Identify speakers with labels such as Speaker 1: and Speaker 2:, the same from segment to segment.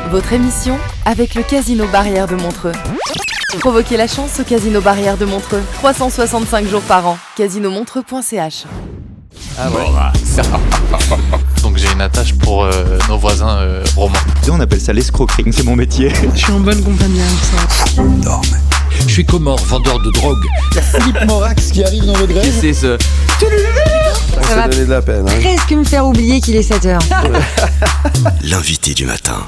Speaker 1: votre émission avec le Casino Barrière de Montreux. Provoquez la chance au Casino Barrière de Montreux. 365 jours par an. casinomontreux.ch.
Speaker 2: Ah ouais.
Speaker 3: Donc j'ai une attache pour nos voisins romains.
Speaker 2: On appelle ça l'escroquerie, c'est mon métier.
Speaker 4: Je suis en bonne compagnie avec ça.
Speaker 5: Je suis Comore, vendeur de drogue.
Speaker 6: Il y a Philippe Morax qui arrive dans votre grève.
Speaker 2: C'est ce...
Speaker 7: Ça va
Speaker 6: donner de la peine.
Speaker 7: presque me faire oublier qu'il est 7h.
Speaker 5: L'invité du matin.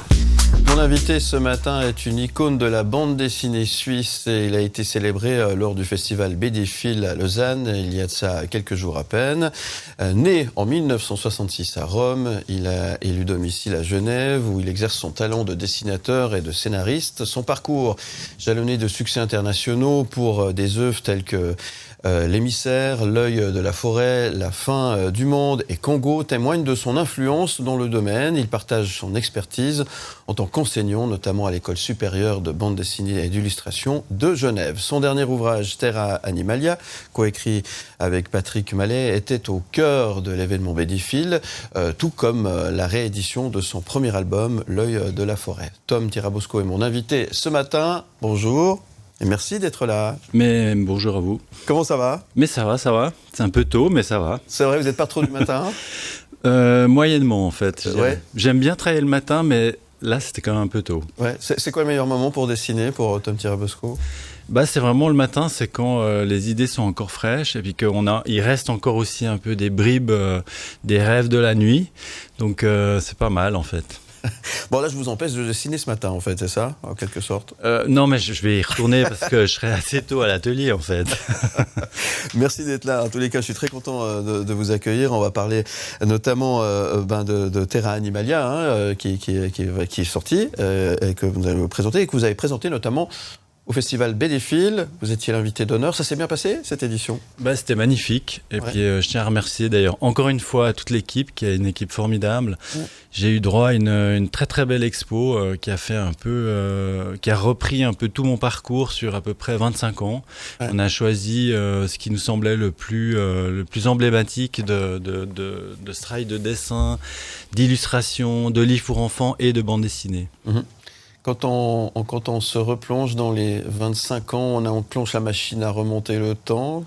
Speaker 6: Mon invité ce matin est une icône de la bande dessinée suisse et il a été célébré lors du festival BD-Phil à Lausanne, il y a de ça quelques jours à peine. Né en 1966 à Rome, il a élu domicile à Genève où il exerce son talent de dessinateur et de scénariste. Son parcours jalonné de succès internationaux pour des œuvres telles que L'émissaire, L'œil de la forêt, La fin du monde et Congo témoignent de son influence dans le domaine. Il partage son expertise en tant qu'enseignant, notamment à l'école supérieure de bande dessinée et d'illustration de Genève. Son dernier ouvrage, Terra Animalia, coécrit avec Patrick Mallet, était au cœur de l'événement BD-Phil, tout comme la réédition de son premier album, L'œil de la forêt. Tom Tirabosco est mon invité ce matin. Bonjour. Et merci d'être là.
Speaker 8: Mais bonjour à vous.
Speaker 6: Comment ça va ?
Speaker 8: Mais ça va. C'est un peu tôt, mais ça va.
Speaker 6: C'est vrai, vous n'êtes pas trop du matin ?
Speaker 8: Moyennement, en fait.
Speaker 6: Ouais.
Speaker 8: J'aime bien travailler le matin, mais là, c'était quand même un peu tôt.
Speaker 6: Ouais. C'est quoi le meilleur moment pour dessiner, pour Tom Tirabosco ?
Speaker 8: C'est vraiment le matin, c'est quand les idées sont encore fraîches et puis il reste encore aussi un peu des bribes, des rêves de la nuit. Donc, c'est pas mal, en fait.
Speaker 6: Bon, là, je vous empêche de dessiner ce matin, en fait, c'est ça, en quelque sorte ?
Speaker 8: Non, mais je vais y retourner parce que je serai assez tôt à l'atelier, en fait.
Speaker 6: Merci d'être là. En tous les cas, je suis très content de vous accueillir. On va parler notamment de Terra Animalia, qui est sorti, et que vous allez vous présenter, et que vous avez présenté notamment au festival BD-Phil. Vous étiez l'invité d'honneur. Ça s'est bien passé, cette édition ?
Speaker 8: C'était magnifique. Et puis, je tiens à remercier d'ailleurs encore une fois toute l'équipe, qui est une équipe formidable. J'ai eu droit à une très très belle expo qui a fait qui a repris un peu tout mon parcours sur à peu près 25 ans. Ouais. On a choisi ce qui nous semblait le plus emblématique de ce travail de dessin, d'illustration, de livres pour enfants et de bande dessinée.
Speaker 6: Mm-hmm. Quand on se replonge dans les 25 ans, on plonge la machine à remonter le temps.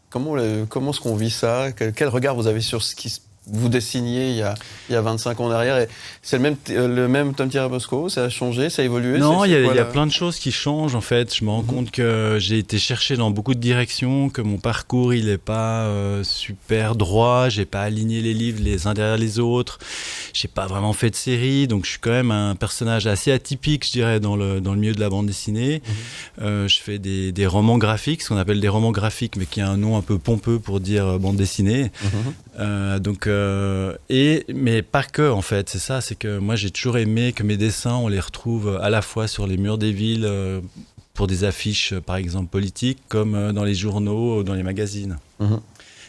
Speaker 6: Comment est-ce qu'on vit ça ? Quel regard vous avez sur ce qui vous dessiniez il y a 25 ans derrière ? Et c'est le même Tom Tirabosco ? Ça a changé ? Ça a évolué ?
Speaker 8: Non, il y a plein de choses qui changent en fait. Je me rends compte que j'ai été chercher dans beaucoup de directions, que mon parcours il n'est pas super droit, j'ai pas aligné les livres les uns derrière les autres, j'ai pas vraiment fait de série, donc je suis quand même un personnage assez atypique, je dirais, dans le milieu de la bande dessinée. Je fais des romans graphiques, ce qu'on appelle des romans graphiques, mais qui a un nom un peu pompeux pour dire bande dessinée. Mais pas que en fait, c'est ça, c'est que moi j'ai toujours aimé que mes dessins on les retrouve à la fois sur les murs des villes pour des affiches par exemple politiques comme dans les journaux ou dans les magazines.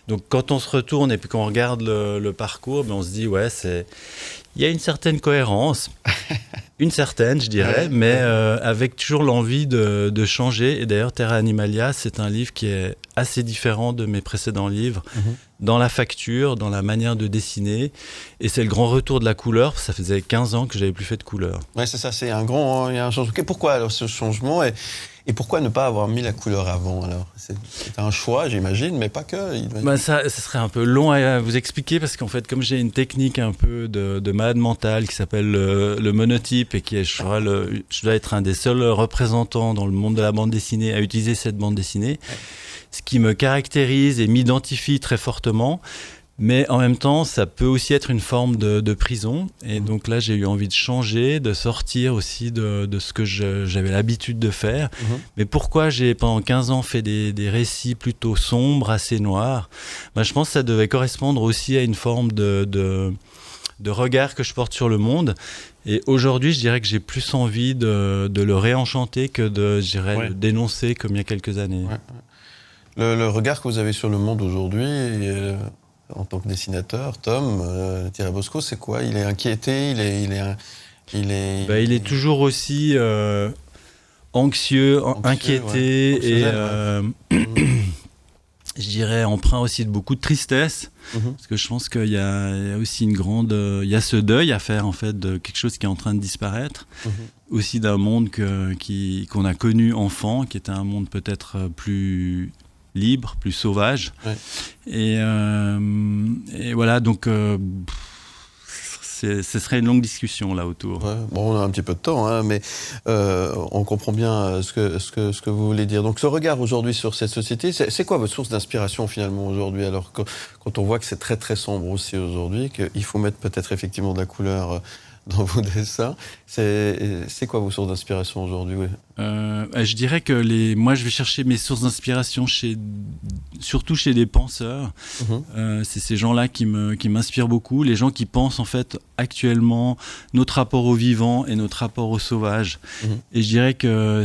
Speaker 8: Donc quand on se retourne et puis qu'on regarde le parcours, on se dit il y a une certaine cohérence, je dirais, mais avec toujours l'envie de changer. Et d'ailleurs, Terra Animalia, c'est un livre qui est assez différent de mes précédents livres, dans la facture, dans la manière de dessiner. Et c'est le grand retour de la couleur. Ça faisait 15 ans que je n'avais plus fait de couleur.
Speaker 6: Ouais, c'est ça, il y a un changement. Pourquoi alors ce changement et pourquoi ne pas avoir mis la couleur avant alors ? C'est un choix, j'imagine, mais pas que.
Speaker 8: Ça serait un peu long à vous expliquer parce qu'en fait, comme j'ai une technique un peu de malade mental qui s'appelle le monotype et qui est, je dois être un des seuls représentants dans le monde de la bande dessinée à utiliser cette bande dessinée, ce qui me caractérise et m'identifie très fortement. Mais en même temps, ça peut aussi être une forme de prison. Et donc là, j'ai eu envie de changer, de sortir aussi de ce que j'avais l'habitude de faire. Mais pourquoi j'ai, pendant 15 ans, fait des récits plutôt sombres, assez noirs ? Je pense que ça devait correspondre aussi à une forme de regard que je porte sur le monde. Et aujourd'hui, je dirais que j'ai plus envie de le réenchanter que de le dénoncer comme il y a quelques années.
Speaker 6: Le regard que vous avez sur le monde aujourd'hui... En tant que dessinateur, Tom Tirabosco, c'est quoi ? Il est inquiété, il est
Speaker 8: toujours aussi anxieux, inquiété, je dirais, empreint aussi de beaucoup de tristesse, parce que je pense qu'il y a aussi il y a ce deuil à faire en fait de quelque chose qui est en train de disparaître, aussi d'un monde qu'on a connu enfant, qui était un monde peut-être plus libre, plus sauvage, et voilà, donc ce serait une longue discussion là autour.
Speaker 6: Ouais, bon, on a un petit peu de temps, hein, mais on comprend bien ce que vous voulez dire. Donc ce regard aujourd'hui sur cette société, c'est quoi votre source d'inspiration finalement aujourd'hui? Alors quand on voit que c'est très très sombre aussi aujourd'hui, qu'il faut mettre peut-être effectivement de la couleur dans vos dessins, c'est quoi vos sources d'inspiration aujourd'hui?
Speaker 8: Je dirais que moi je vais chercher mes sources d'inspiration surtout chez des penseurs. C'est ces gens-là qui m'inspirent beaucoup, les gens qui pensent en fait actuellement notre rapport au vivant et notre rapport au sauvage. Et je dirais que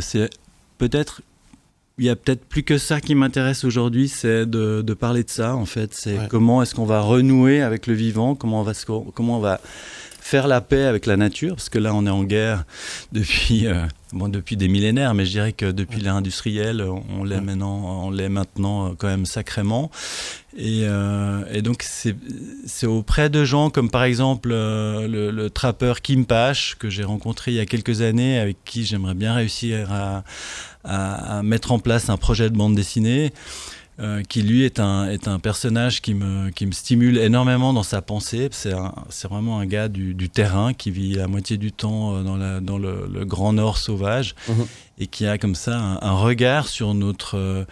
Speaker 8: il y a peut-être plus que ça qui m'intéresse aujourd'hui, c'est de parler de ça en fait. C'est comment est-ce qu'on va renouer avec le vivant, comment on va faire la paix avec la nature, parce que là on est en guerre depuis des millénaires, mais je dirais que depuis l'ère industrielle, on l'est maintenant quand même sacrément. Et donc c'est auprès de gens comme par exemple le trappeur Kim Pache, que j'ai rencontré il y a quelques années, avec qui j'aimerais bien réussir à mettre en place un projet de bande dessinée. Qui lui est un personnage qui me stimule énormément dans sa pensée. C'est vraiment un gars du terrain qui vit la moitié du temps dans le grand nord sauvage et qui a comme ça un regard sur notre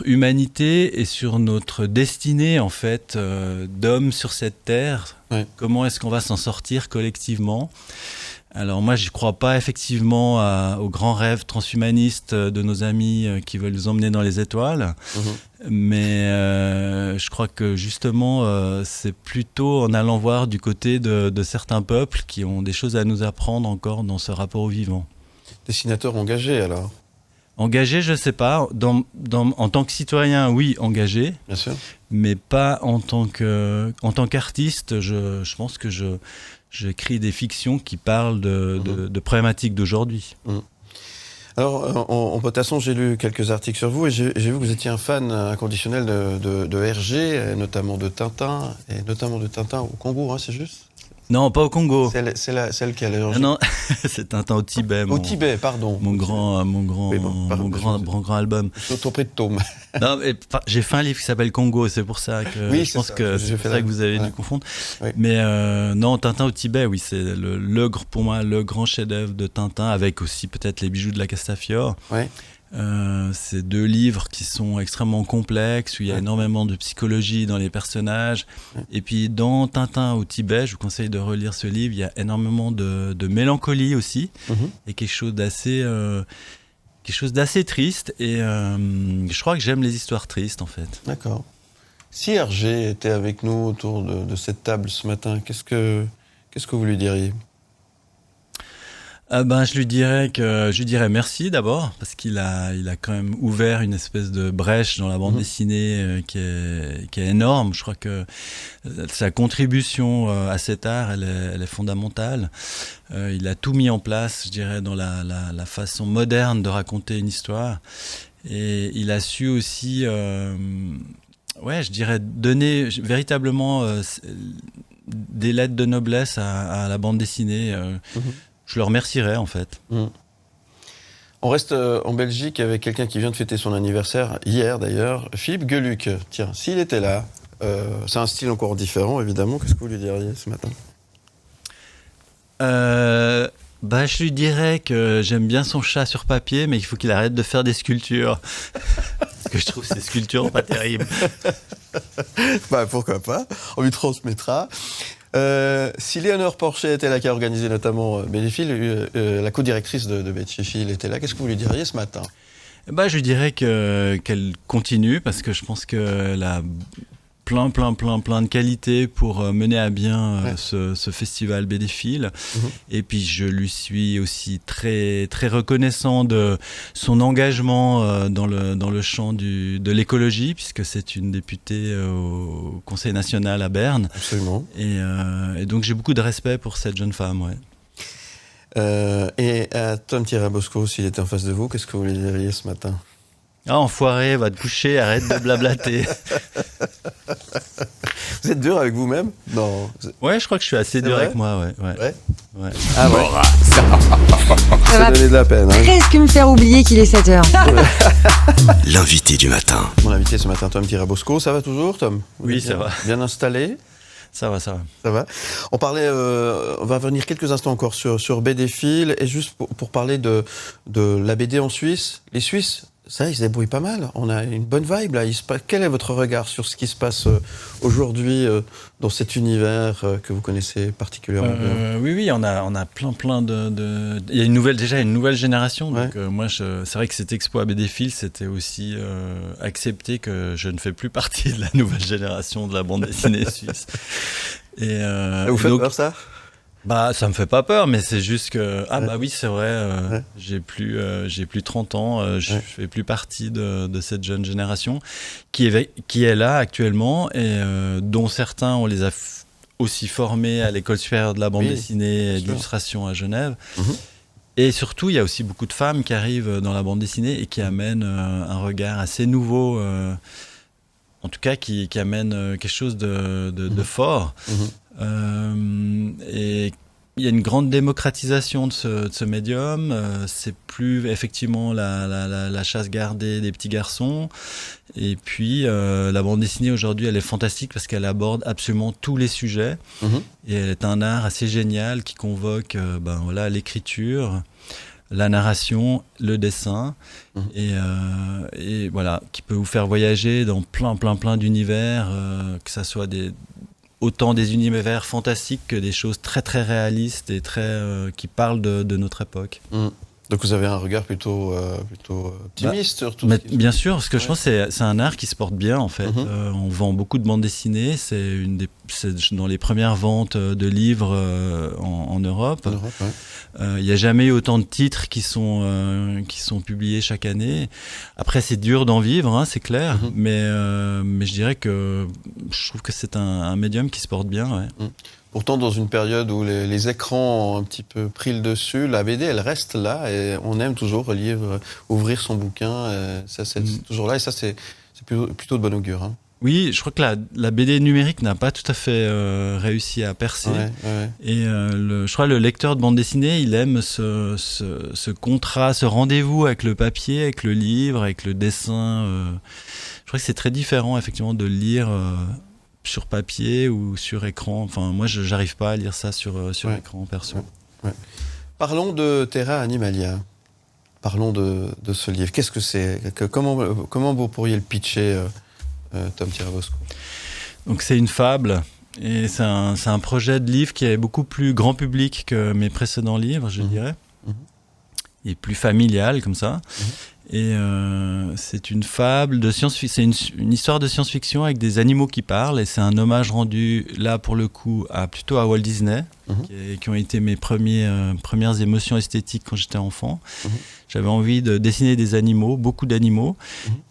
Speaker 8: humanité et sur notre destinée en fait d'hommes sur cette terre. Comment est-ce qu'on va s'en sortir collectivement? Alors moi, je ne crois pas effectivement aux grands rêves transhumanistes de nos amis qui veulent nous emmener dans les étoiles, mais je crois que justement, c'est plutôt en allant voir du côté de certains peuples qui ont des choses à nous apprendre encore dans ce rapport au vivant. Dessinateur engagé alors? Engagé, je ne sais pas. En tant que citoyen, oui, engagé. Bien sûr. Mais pas en tant qu'artiste. Je pense que j'écris des fictions qui parlent de problématiques d'aujourd'hui. Alors, en potassant, j'ai lu quelques articles sur vous et j'ai vu que vous étiez un fan inconditionnel de Hergé, et notamment de Tintin au Congo, hein, c'est juste? Non, pas au Congo. Celle qui a l'air. Non, c'est Tintin au Tibet. Au Tibet, pardon. Mon grand album. Je suis pris de tome. Non, j'ai fait un livre qui s'appelle Congo, c'est pour ça que je pense que c'est pour ça que vous avez dû confondre. Oui. Mais non, Tintin au Tibet, oui, c'est pour moi le grand chef-d'œuvre de Tintin, avec aussi peut-être Les Bijoux de la Castafiore. Oui. C'est deux livres qui sont extrêmement complexes, où il y a énormément de psychologie dans les personnages. Et puis dans Tintin au Tibet, je vous conseille de relire ce livre, il y a énormément de mélancolie aussi, et quelque chose d'assez triste. Et je crois que j'aime les histoires tristes en fait. D'accord. Si Hergé était avec nous autour de cette table ce matin, qu'est-ce que vous lui diriez ? Je lui dirais merci d'abord, parce qu'il a quand même ouvert une espèce de brèche dans la bande dessinée qui est énorme. Je crois que sa contribution à cet art, elle est fondamentale. Il a tout mis en place, je dirais, dans la façon moderne de raconter une histoire. Et il a su aussi, je dirais, donner véritablement des lettres de noblesse à la bande dessinée. Je le remercierais en fait. On reste en Belgique avec quelqu'un qui vient de fêter son anniversaire, hier d'ailleurs, Philippe Geluck. Tiens, s'il était là, c'est un style encore différent évidemment, qu'est-ce que vous lui diriez ce matin ? Je lui dirais que j'aime bien son chat sur papier, mais il faut qu'il arrête de faire des sculptures. Parce que je trouve ces sculptures pas terribles. Pourquoi pas, on lui transmettra. Si Léonore Porcher était là, qui a organisé notamment Bénéfil, la co-directrice de Bénéfil était là, qu'est-ce que vous lui diriez ce matin ? Je lui dirais qu'elle continue, parce que je pense qu'elle a plein de qualités pour mener à bien ce festival Bénéfil. Et puis je lui suis aussi très très reconnaissant de son engagement dans le champ de l'écologie, puisque c'est une députée au Conseil national à Berne. Absolument. Et donc j'ai beaucoup de respect pour cette jeune femme. Et à Tom Thierry Bosco, s'il était en face de vous, qu'est-ce que vous lui diriez ce matin ? Ah, enfoiré, va te coucher, arrête de blablater.
Speaker 6: Vous êtes dur avec vous-même? Non.
Speaker 8: Ouais, je crois que je suis assez dur
Speaker 6: vrai
Speaker 8: avec moi, ouais.
Speaker 6: Ah ouais.
Speaker 7: Ça va
Speaker 6: donner de la peine. Hein.
Speaker 7: presque me faire oublier qu'il est 7h.
Speaker 5: L'invité du matin.
Speaker 6: Mon invité ce matin, Tom Tirabosco. Ça va toujours, Tom? Vous
Speaker 8: Oui,
Speaker 6: êtes
Speaker 8: ça
Speaker 6: bien-
Speaker 8: va.
Speaker 6: Bien installé?
Speaker 8: Ça va.
Speaker 6: Ça va. On parlait, on va revenir quelques instants encore sur BD Fil, et juste pour parler de la BD en Suisse. Les Suisses, ça, ils se débrouillent pas mal. On a une bonne vibe là. Quel est votre regard sur ce qui se passe aujourd'hui dans cet univers que vous connaissez particulièrement bien?
Speaker 8: Oui, on a plein de. Il y a une nouvelle génération.
Speaker 6: Ouais.
Speaker 8: Donc moi, c'est vrai que cette expo à BD Fil, c'était aussi accepter que je ne fais plus partie de la nouvelle génération de la bande dessinée suisse. Et
Speaker 6: Vous faites
Speaker 8: donc,
Speaker 6: peur ça?
Speaker 8: bah, ça me fait pas peur, mais c'est juste que
Speaker 6: Ouais.
Speaker 8: bah oui, c'est vrai.
Speaker 6: Ouais.
Speaker 8: J'ai plus 30 ans. Je
Speaker 6: Ouais.
Speaker 8: fais plus partie de cette jeune génération qui est là actuellement et dont certains on les a aussi formés à l'école supérieure de la bande
Speaker 6: Oui,
Speaker 8: dessinée et
Speaker 6: bien sûr.
Speaker 8: d'illustration à Genève.
Speaker 6: Mhm.
Speaker 8: Et surtout, il y a aussi beaucoup de femmes qui arrivent dans la bande dessinée et qui amènent un regard assez nouveau. En tout cas, qui amène quelque chose de fort. Et il y a une grande démocratisation de ce médium. C'est plus effectivement la chasse gardée des petits garçons. Et puis, la bande dessinée aujourd'hui, elle est fantastique parce qu'elle aborde absolument tous les sujets.
Speaker 6: Mhm.
Speaker 8: Et elle est un art assez génial qui convoque l'écriture, la narration, le dessin, et voilà, qui peut vous faire voyager dans plein d'univers, que ça soit autant des univers fantastiques que des choses très très réalistes et qui parlent de notre époque.
Speaker 6: Donc vous avez un regard plutôt optimiste sur tout
Speaker 8: Mais
Speaker 6: ce qui se
Speaker 8: bien sûr, parce que je
Speaker 6: Ouais.
Speaker 8: pense que c'est un art qui se porte bien en fait. On vend beaucoup de bandes dessinées, c'est dans les premières ventes de livres en Europe.
Speaker 6: en Europe, ouais.
Speaker 8: Il n'y a jamais eu autant de titres qui sont publiés chaque année. Après, c'est dur d'en vivre, hein, c'est clair, mais je dirais que je trouve que c'est un médium qui se porte bien. Ouais.
Speaker 6: Pourtant, dans une période où les écrans ont un petit peu pris le dessus, la BD, elle reste là et on aime toujours relire, ouvrir son bouquin. Ça, c'est toujours là et ça, c'est plutôt de bon augure. Hein.
Speaker 8: Oui, je crois que la BD numérique n'a pas tout à fait réussi à percer.
Speaker 6: Ouais.
Speaker 8: Et je crois que le lecteur de bande dessinée, il aime ce contrat, ce rendez-vous avec le papier, avec le livre, avec le dessin. Je crois que c'est très différent, effectivement, de lire sur papier ou sur écran. Enfin, moi, je n'arrive pas à lire ça sur écran, perso.
Speaker 6: Ouais. Parlons de Terra Animalia. Parlons de ce livre. Qu'est-ce que c'est? Comment vous pourriez le pitcher, Tom Tirabosco? Donc
Speaker 8: c'est une fable et c'est un projet de livre qui est beaucoup plus grand public que mes précédents livres, je dirais. Et plus familial comme ça. Et c'est une fable de science-fiction, c'est une histoire de science-fiction avec des animaux qui parlent, et c'est un hommage rendu là pour le coup plutôt à Walt Disney, qui ont été mes premières émotions esthétiques quand j'étais enfant. J'avais envie de dessiner des animaux, beaucoup d'animaux,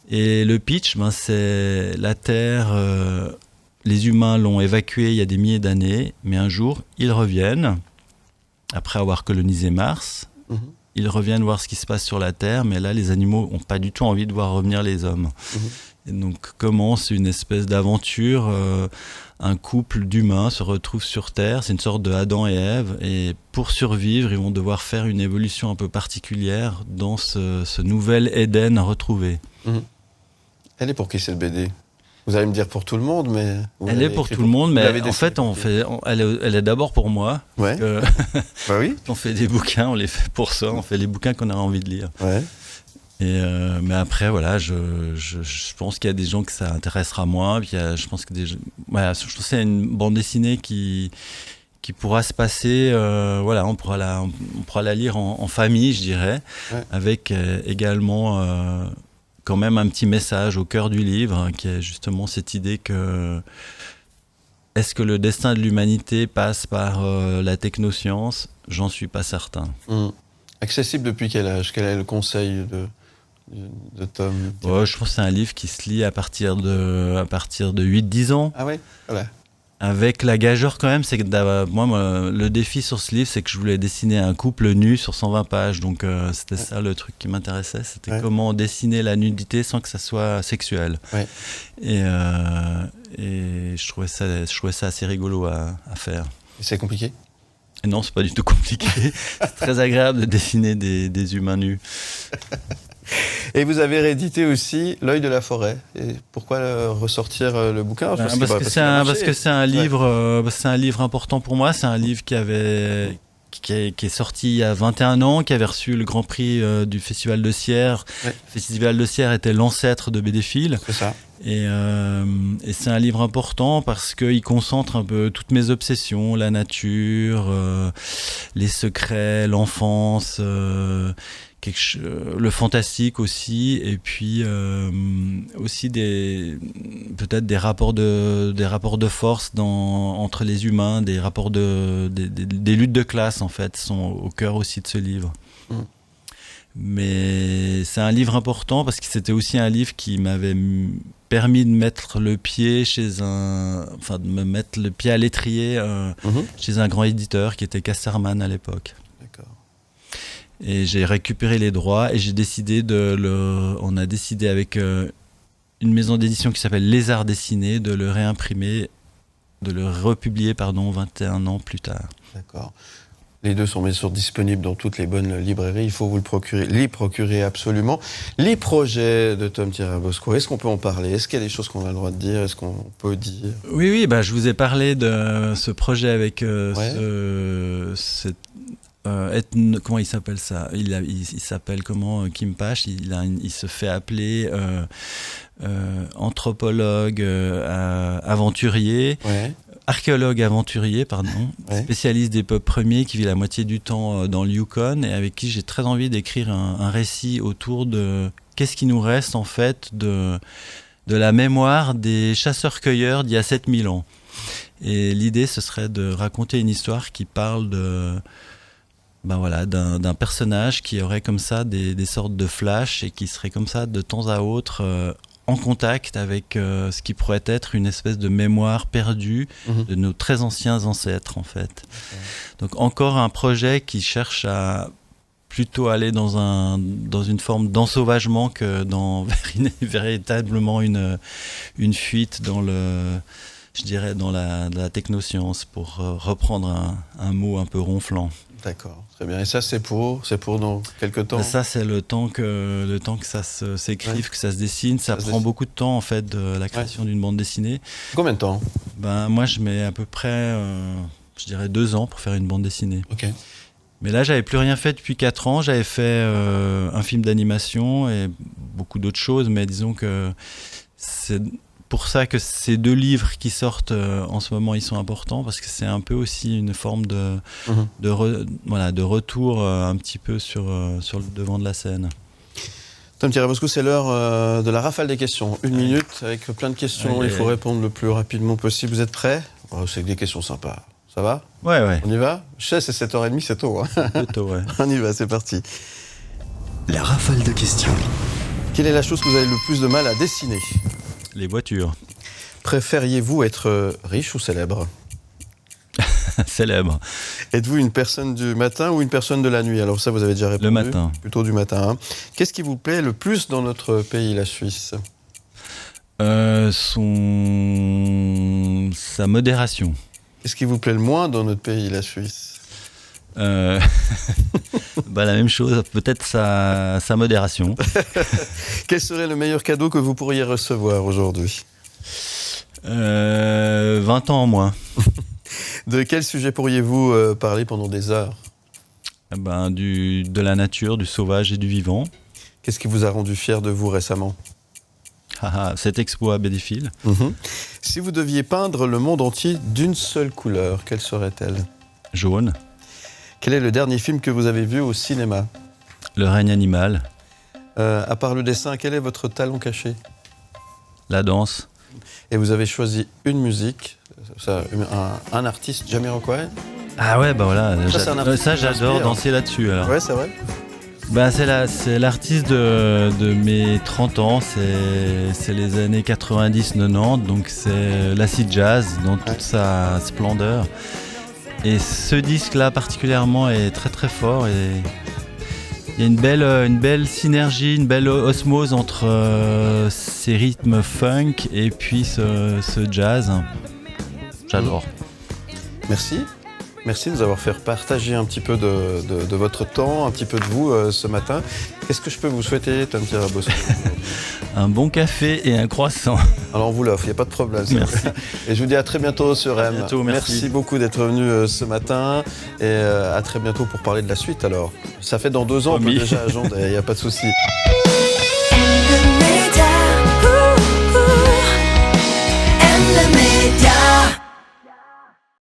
Speaker 8: et le pitch, c'est la Terre, les humains l'ont évacuée il y a des milliers d'années, mais un jour ils reviennent, après avoir colonisé Mars. Ils reviennent voir ce qui se passe sur la Terre, mais là, les animaux n'ont pas du tout envie de voir revenir les hommes. Et donc commence une espèce d'aventure. Un couple d'humains se retrouve sur Terre. C'est une sorte de Adam et Ève. Et pour survivre, ils vont devoir faire une évolution un peu particulière dans ce nouvel Éden retrouvé.
Speaker 6: Elle est pour qui cette BD? Vous allez me dire pour tout le monde, mais...
Speaker 8: Elle est pour tout le monde, mais en fait, elle est d'abord pour moi.
Speaker 6: Ouais. Bah oui.
Speaker 8: On fait des bouquins, on les fait pour ça. On fait les bouquins qu'on a envie de lire.
Speaker 6: Ouais.
Speaker 8: Et mais après, voilà, je pense qu'il y a des gens que ça intéressera moins. Puis je pense que je pense que c'est une bande dessinée qui pourra se passer. Voilà, on pourra la lire en famille, je dirais, avec également quand même un petit message au cœur du livre, hein, qui est justement cette idée que est-ce que le destin de l'humanité passe par la technoscience? J'en suis pas certain.
Speaker 6: Accessible depuis quel âge? Quel est le conseil de Tom?
Speaker 8: Je pense que c'est un livre qui se lit à partir de 8-10 ans.
Speaker 6: Ah oui, voilà.
Speaker 8: Avec la gageure quand même, c'est que moi, le défi sur ce livre, c'est que je voulais dessiner un couple nu sur 120 pages. Donc c'était ça le truc qui m'intéressait, c'était comment dessiner la nudité sans que ça soit sexuel. Ouais. Et je trouvais ça assez rigolo à faire.
Speaker 6: Et c'est compliqué ?
Speaker 8: Et non, c'est pas du tout compliqué. C'est très agréable de dessiner des humains nus.
Speaker 6: Et vous avez réédité aussi L'œil de la forêt. Et pourquoi ressortir le bouquin ?
Speaker 8: Parce que c'est un livre, c'est un livre important pour moi. C'est un livre qui est sorti il y a 21 ans, qui avait reçu le Grand Prix du Festival de Sierre. Ouais. Le Festival de Sierre était l'ancêtre de BDphil.
Speaker 6: C'est ça.
Speaker 8: Et c'est un livre important parce qu'il concentre un peu toutes mes obsessions, la nature, les secrets, l'enfance, le fantastique aussi, et puis aussi peut-être des rapports de force entre les humains, des rapports des luttes de classe en fait sont au cœur aussi de ce livre. Mais c'est un livre important parce que c'était aussi un livre qui m'avait permis de mettre le pied de me mettre le pied à l'étrier chez un grand éditeur qui était Casterman à l'époque. D'accord. Et j'ai récupéré les droits et j'ai décidé on a décidé avec une maison d'édition qui s'appelle Les Arts Dessinés de le réimprimer, de le republier 21 ans plus tard.
Speaker 6: D'accord. Les deux sont bien sûr disponibles dans toutes les bonnes librairies. Il faut vous les procurer absolument. Les projets de Tom Tirabosco, est-ce qu'on peut en parler ? Est-ce qu'il y a des choses qu'on a le droit de dire ? Est-ce qu'on peut dire ?
Speaker 8: Oui, je vous ai parlé de ce projet avec comment il s'appelle ça ? Il s'appelle comment ? Kim Pash. Il se fait appeler anthropologue aventurier. Ouais. Archéologue aventurier, spécialiste des peuples premiers qui vit la moitié du temps dans le Yukon et avec qui j'ai très envie d'écrire un récit autour de qu'est-ce qui nous reste en fait de la mémoire des chasseurs-cueilleurs d'il y a 7000 ans. Et l'idée, ce serait de raconter une histoire qui parle d'un personnage qui aurait comme ça des sortes de flashs et qui serait comme ça de temps à autre en contact avec ce qui pourrait être une espèce de mémoire perdue de nos très anciens ancêtres en fait. Okay. Donc encore un projet qui cherche à plutôt aller dans une forme d'ensauvagement que véritablement une fuite dans dans la technoscience pour reprendre un mot un peu ronflant.
Speaker 6: D'accord, très bien. Et ça, c'est pour dans quelques temps ?
Speaker 8: Ça, c'est le temps que ça s'écrive, que ça se dessine. Ça prend beaucoup de temps, en fait, de la création d'une bande dessinée.
Speaker 6: Combien de temps ?
Speaker 8: Moi, je mets à peu près, 2 ans pour faire une bande dessinée.
Speaker 6: Ok.
Speaker 8: Mais là, j'avais plus rien fait depuis 4 ans. J'avais fait un film d'animation et beaucoup d'autres choses. Mais disons que c'est pour ça que ces 2 livres qui sortent en ce moment, ils sont importants parce que c'est un peu aussi une forme de retour un petit peu sur le devant de la scène.
Speaker 6: Tom Tirabosco, c'est l'heure de la rafale des questions. 1 minute avec plein de questions. Il faut répondre le plus rapidement possible. Vous êtes prêts ? C'est des questions sympas. Ça va ?
Speaker 8: Ouais.
Speaker 6: On y va ? Je sais, c'est 7h30, c'est tôt.
Speaker 8: C'est tôt, ouais.
Speaker 6: On y va, c'est parti.
Speaker 5: La rafale de questions.
Speaker 6: Quelle est la chose que vous avez le plus de mal à dessiner ?
Speaker 8: Les voitures.
Speaker 6: Préfériez-vous être riche ou célèbre ?
Speaker 8: Célèbre.
Speaker 6: Êtes-vous une personne du matin ou une personne de la nuit ? Alors ça, vous avez déjà répondu.
Speaker 8: Le matin.
Speaker 6: Plutôt du matin. Hein. Qu'est-ce qui vous plaît le plus dans notre pays, la Suisse ?
Speaker 8: Sa modération.
Speaker 6: Qu'est-ce qui vous plaît le moins dans notre pays, la Suisse ?
Speaker 8: La même chose, peut-être sa modération.
Speaker 6: Quel serait le meilleur cadeau que vous pourriez recevoir aujourd'hui ?
Speaker 8: 20 ans en moins.
Speaker 6: De quel sujet pourriez-vous parler pendant des heures ?
Speaker 8: De la nature, du sauvage et du vivant.
Speaker 6: Qu'est-ce qui vous a rendu fier de vous récemment ?
Speaker 8: Cette expo à BDphil.
Speaker 6: Si vous deviez peindre le monde entier d'une seule couleur, quelle serait-elle ?
Speaker 8: Jaune.
Speaker 6: Quel est le dernier film que vous avez vu au cinéma ?
Speaker 8: Le règne animal.
Speaker 6: À part le dessin, quel est votre talent caché ?
Speaker 8: La danse.
Speaker 6: Et vous avez choisi une musique, un artiste, Jamiroquai ?
Speaker 8: Ah ouais, voilà.
Speaker 6: Ça, j'adore
Speaker 8: danser là-dessus. Alors.
Speaker 6: Ouais, c'est vrai.
Speaker 8: C'est l'artiste de mes 30 ans, c'est les années 90-90, donc c'est l'acid jazz dans toute sa splendeur. Et ce disque-là particulièrement est très très fort et il y a une belle synergie, une belle osmose entre ces rythmes funk et puis ce jazz. J'adore.
Speaker 6: Merci. Merci de nous avoir fait partager un petit peu de votre temps, un petit peu de vous ce matin. Qu'est-ce que je peux vous souhaiter, Tantia Bosco?
Speaker 8: Un bon café et un croissant.
Speaker 6: Alors on vous l'offre, il n'y a pas de problème.
Speaker 8: Merci.
Speaker 6: Et je vous dis à très bientôt sur M.
Speaker 8: Bientôt, merci
Speaker 6: beaucoup d'être venu ce matin et à très bientôt pour parler de la suite alors. Ça fait dans 2 ans, on peut déjà agender, il n'y a pas de souci.